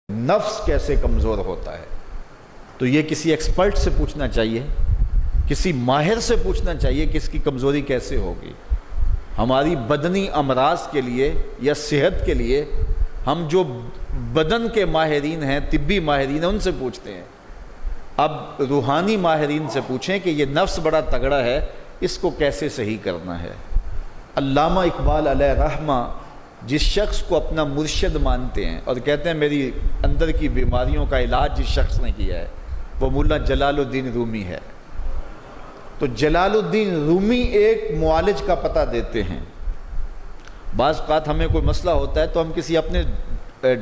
نفس کیسے کمزور ہوتا ہے؟ تو یہ کسی ایکسپرٹ سے پوچھنا چاہیے، کسی ماہر سے پوچھنا چاہیے کہ اس کی کمزوری کیسے ہوگی۔ ہماری بدنی امراض کے لیے یا صحت کے لیے ہم جو بدن کے ماہرین ہیں، طبی ماہرین ہیں، ان سے پوچھتے ہیں۔ اب روحانی ماہرین سے پوچھیں کہ یہ نفس بڑا تگڑا ہے، اس کو کیسے صحیح کرنا ہے۔ علامہ اقبال علیہ رحمہ جس شخص کو اپنا مرشد مانتے ہیں اور کہتے ہیں میری اندر کی بیماریوں کا علاج جس شخص نے کیا ہے وہ مولا جلال الدین رومی ہے۔ تو جلال الدین رومی ایک معالج کا پتہ دیتے ہیں۔ بعض اوقات ہمیں کوئی مسئلہ ہوتا ہے تو ہم کسی اپنے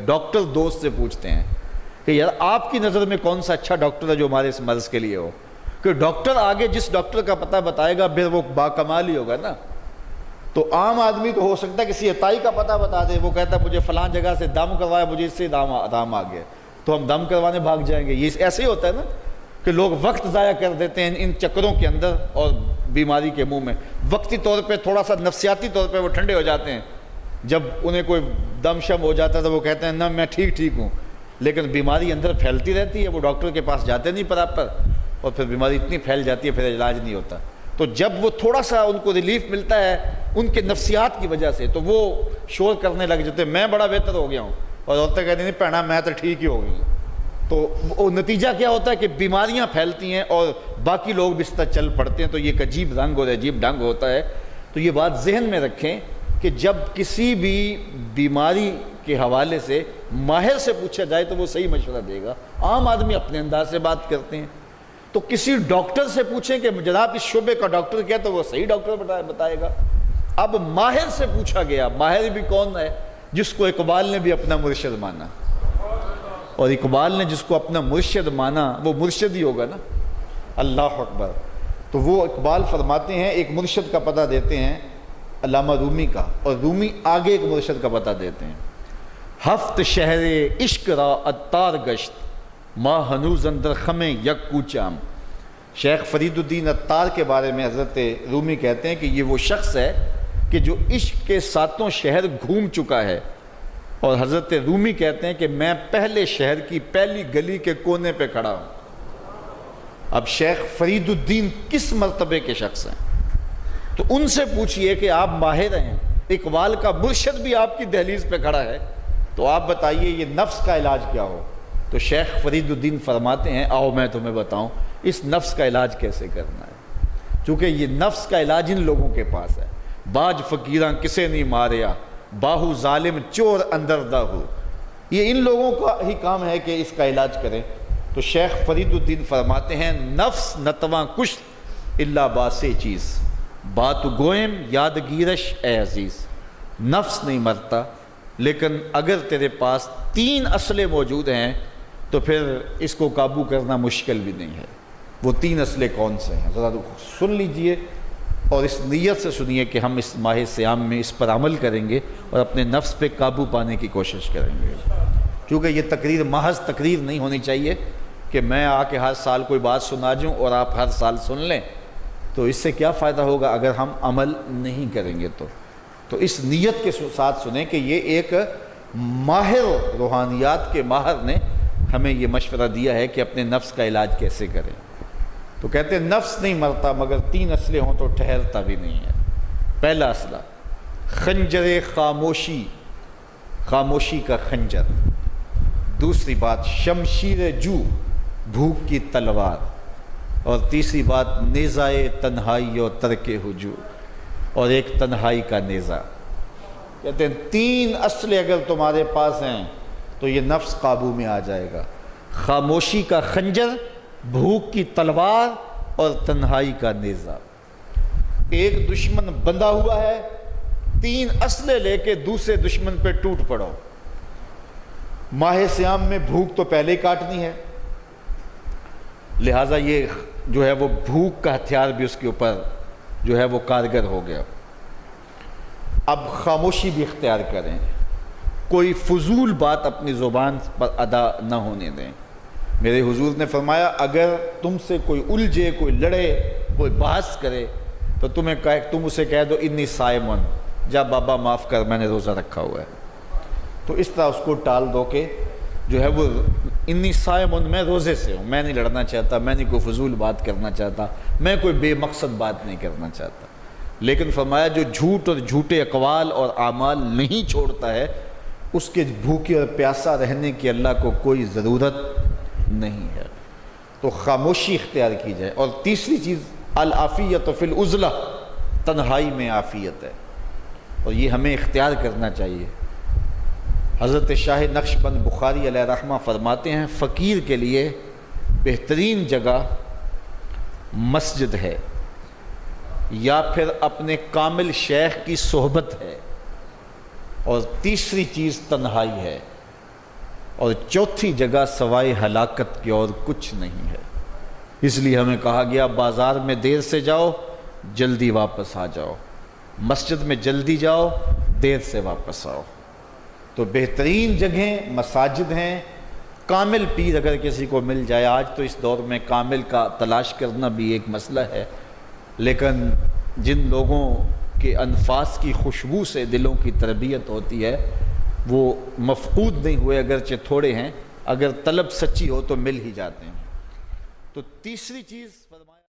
ڈاکٹر دوست سے پوچھتے ہیں کہ یار آپ کی نظر میں کون سا اچھا ڈاکٹر ہے جو ہمارے اس مرض کے لیے ہو، کہ ڈاکٹر آگے جس ڈاکٹر کا پتہ بتائے گا پھر وہ باکمال ہی ہوگا نا۔ تو عام آدمی تو ہو سکتا ہے کسی عطائی کا پتہ بتا دے، وہ کہتا ہے مجھے فلاں جگہ سے دم کروایا، مجھے اس سے دم آ گیا، تو ہم دم کروانے بھاگ جائیں گے۔ یہ ایسے ہی ہوتا ہے نا کہ لوگ وقت ضائع کر دیتے ہیں ان چکروں کے اندر اور بیماری کے منہ میں۔ وقتی طور پہ تھوڑا سا نفسیاتی طور پہ وہ ٹھنڈے ہو جاتے ہیں، جب انہیں کوئی دم شم ہو جاتا ہے تو وہ کہتے ہیں نہ میں ٹھیک ہوں، لیکن بیماری اندر پھیلتی رہتی ہے، وہ ڈاکٹر کے پاس جاتے نہیں پراپر، اور پھر بیماری اتنی پھیل جاتی ہے پھر علاج نہیں ہوتا۔ تو جب وہ تھوڑا سا ان کو ریلیف ملتا ہے ان کے نفسیات کی وجہ سے تو وہ شور کرنے لگ جاتے ہیں میں بڑا بہتر ہو گیا ہوں، اور عورتیں کہتی نہیں پہنا میں تو ٹھیک ہی ہو گئی ہوں۔ تو وہ نتیجہ کیا ہوتا ہے کہ بیماریاں پھیلتی ہیں اور باقی لوگ بھی اس طرح چل پڑتے ہیں، تو یہ ایک عجیب رنگ اور عجیب ڈھنگ ہوتا ہے۔ تو یہ بات ذہن میں رکھیں کہ جب کسی بھی بیماری کے حوالے سے ماہر سے پوچھا جائے تو وہ صحیح مشورہ دے گا۔ عام آدمی اپنے انداز سے بات کرتے ہیں، تو کسی ڈاکٹر سے پوچھیں کہ جناب اس شعبے کا ڈاکٹر کیا، تو وہ صحیح ڈاکٹر بتائے گا۔ اب ماہر سے پوچھا گیا، ماہر بھی کون ہے؟ جس کو اقبال نے بھی اپنا مرشد مانا، اور اقبال نے جس کو اپنا مرشد مانا وہ مرشد ہی ہوگا نا۔ اللہ اکبر۔ تو وہ اقبال فرماتے ہیں ایک مرشد کا پتہ دیتے ہیں علامہ رومی کا، اور رومی آگے ایک مرشد کا پتہ دیتے ہیں۔ ہفت شہر عشق را عطار گشت ما ہنوز اندر خم یک کوچام۔ شیخ فرید الدین عطار کے بارے میں حضرت رومی کہتے ہیں کہ یہ وہ شخص ہے کہ جو عشق کے ساتوں شہر گھوم چکا ہے، اور حضرت رومی کہتے ہیں کہ میں پہلے شہر کی پہلی گلی کے کونے پہ کھڑا ہوں۔ اب شیخ فرید الدین کس مرتبے کے شخص ہیں؟ تو ان سے پوچھئے کہ آپ ماہر ہیں، اقبال کا مرشد بھی آپ کی دہلیز پہ کھڑا ہے، تو آپ بتائیے یہ نفس کا علاج کیا ہو؟ تو شیخ فرید الدین فرماتے ہیں آؤ میں تمہیں بتاؤں اس نفس کا علاج کیسے کرنا ہے، چونکہ یہ نفس کا علاج ان لوگوں کے پاس ہے۔ باج فقیراں کسے نہیں ماریا، باہو ظالم چور اندر دا ہو، یہ ان لوگوں کا ہی کام ہے کہ اس کا علاج کریں۔ تو شیخ فرید الدین فرماتے ہیں نفس نتواں کشت الا باسے چیز بات گوئم یاد گیرش اے عزیز۔ نفس نہیں مرتا، لیکن اگر تیرے پاس 3 اسلحے موجود ہیں تو پھر اس کو قابو کرنا مشکل بھی نہیں ہے۔ وہ 3 اسلحے کون سے ہیں ذرا سن لیجئے، اور اس نیت سے سنیے کہ ہم اس ماہ صیام میں اس پر عمل کریں گے اور اپنے نفس پہ قابو پانے کی کوشش کریں گے۔ کیونکہ یہ تقریر محض تقریر نہیں ہونی چاہیے کہ میں آ کے ہر سال کوئی بات سنا جوں اور آپ ہر سال سن لیں، تو اس سے کیا فائدہ ہوگا اگر ہم عمل نہیں کریں گے۔ تو اس نیت کے ساتھ سنیں کہ یہ ایک ماہر روحانیات کے ماہر نے ہمیں یہ مشورہ دیا ہے کہ اپنے نفس کا علاج کیسے کریں۔ تو کہتے ہیں نفس نہیں مرتا مگر 3 اسلحے ہوں تو ٹھہرتا بھی نہیں ہے۔ پہلا اسلحہ خنجر خاموشی، خاموشی کا خنجر۔ دوسری بات شمشیر جو، بھوک کی تلوار۔ اور تیسری بات نیزائے تنہائی اور ترک ہجوم، اور ایک تنہائی کا نیزہ۔ کہتے ہیں 3 اسلحے اگر تمہارے پاس ہیں تو یہ نفس قابو میں آ جائے گا۔ خاموشی کا خنجر، بھوک کی تلوار اور تنہائی کا نیزہ۔ ایک دشمن بندھا ہوا ہے، 3 اسلحے لے کے دوسرے دشمن پہ ٹوٹ پڑو۔ ماہ صیام میں بھوک تو پہلے ہی کاٹنی ہے، لہٰذا یہ جو ہے وہ بھوک کا ہتھیار بھی اس کے اوپر جو ہے وہ کارگر ہو گیا۔ اب خاموشی بھی اختیار کریں، کوئی فضول بات اپنی زبان پر ادا نہ ہونے دیں۔ میرے حضور نے فرمایا اگر تم سے کوئی الجھے، کوئی لڑے، کوئی بحث کرے تو تم اسے کہہ دو انی صائمن، جا بابا معاف کر میں نے روزہ رکھا ہوا ہے۔ تو اس طرح اس کو ٹال دو کہ جو ہے وہ انی صائم میں روزے سے ہوں، میں نہیں لڑنا چاہتا، میں نہیں کوئی فضول بات کرنا چاہتا، میں کوئی بے مقصد بات نہیں کرنا چاہتا. لیکن فرمایا جو جھوٹ اور جھوٹے اقوال اور اعمال نہیں چھوڑتا ہے اس کے بھوکے اور پیاسا رہنے کی اللہ کو کوئی ضرورت نہیں ہے. تو خاموشی اختیار کی جائے. اور تیسری چیز العافیت فی العزلہ، تنہائی میں عافیت ہے، اور یہ ہمیں اختیار کرنا چاہیے. حضرت شاہ نقشبند بخاری علیہ رحمہ فرماتے ہیں فقیر کے لیے بہترین جگہ مسجد ہے یا پھر اپنے کامل شیخ کی صحبت ہے، اور تیسری چیز تنہائی ہے، اور چوتھی جگہ سوائے ہلاکت کی اور کچھ نہیں ہے. اس لیے ہمیں کہا گیا بازار میں دیر سے جاؤ جلدی واپس آ جاؤ، مسجد میں جلدی جاؤ دیر سے واپس آؤ. تو بہترین جگہیں مساجد ہیں. کامل پیر اگر کسی کو مل جائے، آج تو اس دور میں کامل کا تلاش کرنا بھی ایک مسئلہ ہے، لیکن جن لوگوں کے انفاس کی خوشبو سے دلوں کی تربیت ہوتی ہے وہ مفقود نہیں ہوئے، اگرچہ تھوڑے ہیں، اگر طلب سچی ہو تو مل ہی جاتے ہیں. تو تیسری چیز